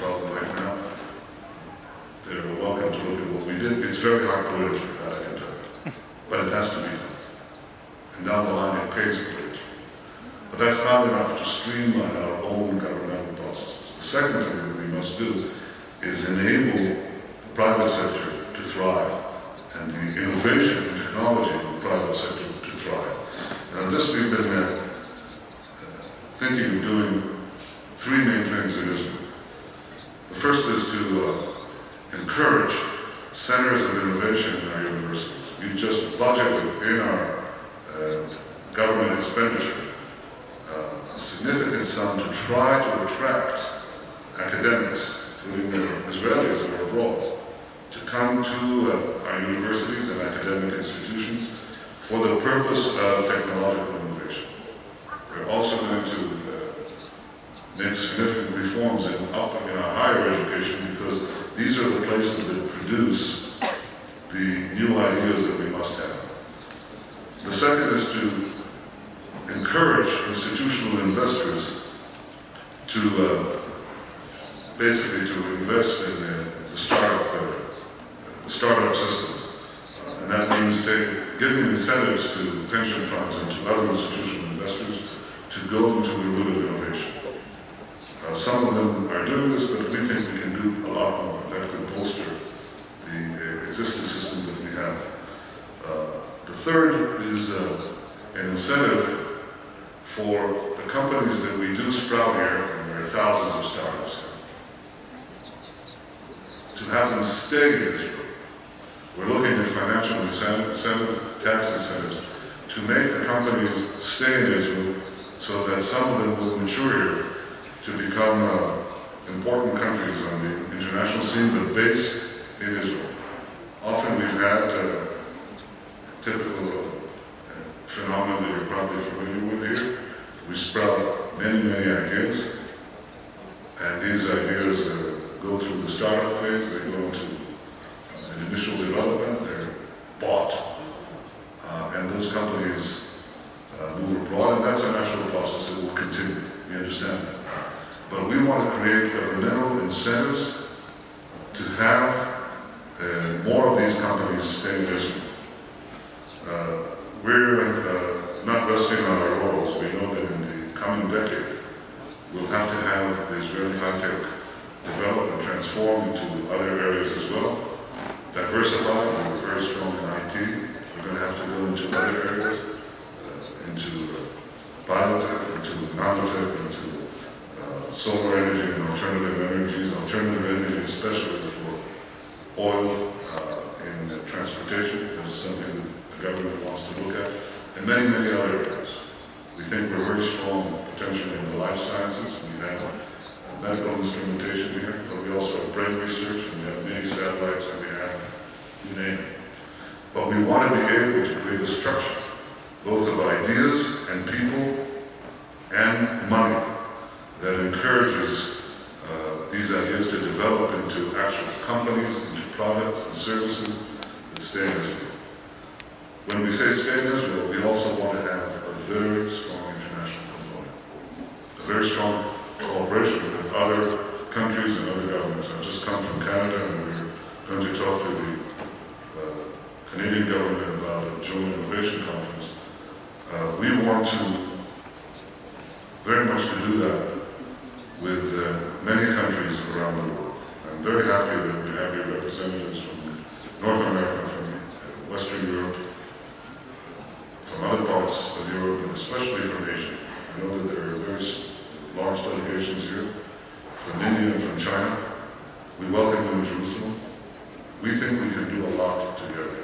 problem right now. They're welcome to look at what we did. It's very hard politically, that I can tell you. But it has to be done. And down the line, it pays politically. But that's not enough to streamline our own governmental processes. The second thing that we must do is enable the private sector to thrive and the innovation and technology in the private sector to thrive. And on this, we've been thinking of doing three main things in Israel. The first is to encourage centers of innovation in our universities. We've just budgeted in our government expenditure a significant sum to try to attract academics, including Israelis who are abroad, to come to our universities and academic institutions for the purpose of technological innovation. We're also going to make significant reforms in our higher education, because these are the places that produce the new ideas that we must have. The second is to encourage institutional investors to basically to invest in the startup system. And that means giving incentives to pension funds and to other institutional investors to go into the route of innovation. Some of them are doing this, but we think we can do a lot more that could bolster the existing system that we have. The third is an incentive for the companies that we do sprout here, and there are thousands of startups, to have them stay in Israel. We're looking at financial incentive, tax incentives, to make the companies stay in Israel so that some of them will mature here to become important countries on the international scene, but based in Israel. Often we've had typical phenomenon that you're probably familiar with here. We sprout many, many ideas, and these ideas go through the startup phase, they go into an initial development, they're bought, and those companies move abroad, and that's a natural process that will continue. We understand that. But we want to create governmental incentives to have more of these companies stay in Israel. We're not resting on our laurels. We know that in the coming decade, we'll have to have the Israeli high-tech develop and transform into other areas as well. Diversify, we're very strong in IT. We're going to have to go into other areas, into biotech, into nanotech, into solar energy and alternative energy especially for oil in transportation. That is something that the government wants to look at, and many, many other areas. We think we're very strong potentially in the life sciences. We have medical instrumentation here, but we also have brain research, and we have many satellites, and we have, you name it. But we want to be able to create a structure, both of ideas and people and money, that encourages these ideas to develop into actual companies, into products and services that stay in Israel. When we say stay in Israel, we also want to have a very strong international component, a very strong cooperation with other countries and other governments. I've just come from Canada, and we're going to talk to the Canadian government about a joint innovation conference. We want to very much to do that with many countries around the world. I'm very happy that we have here representatives from North America, from Western Europe, from other parts of Europe, and especially from Asia. I know that there are very large delegations here, from India and from China. We welcome them in Jerusalem. We think we can do a lot together.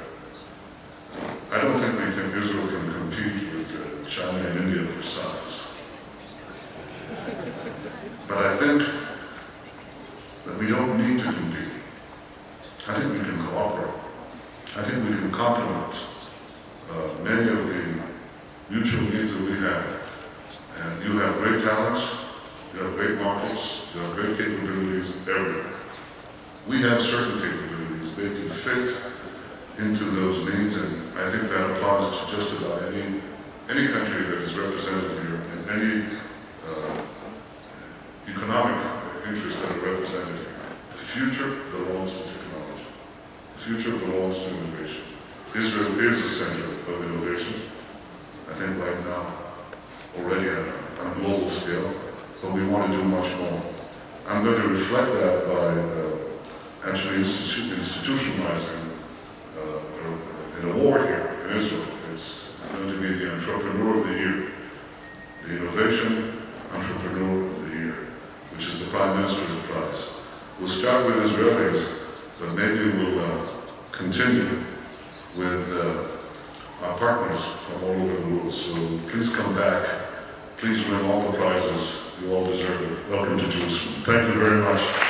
I don't think Israel can compete with China and India for size. But I think that we don't need to compete. I think we can cooperate. I think we can complement many of the mutual needs that we have. And you have great talents, you have great markets, you have great capabilities everywhere. We have certain capabilities. They can fit into those needs, and I think that applies to just about any country that is represented here, in any economic interests that are represented here. The future belongs to technology. The future belongs to innovation. Israel is the center of innovation, I think right now, already on a global scale, but we want to do much more. I'm going to reflect that by actually institutionalizing an award here in Israel. It's going to be the Entrepreneur of the Year, the Innovation Entrepreneur of the Year, which is the Prime Minister's Prize. We'll start with Israelis, but maybe we'll continue with our partners from all over the world. So please come back. Please win all the prizes. You all deserve it. Welcome to Jerusalem. Thank you very much.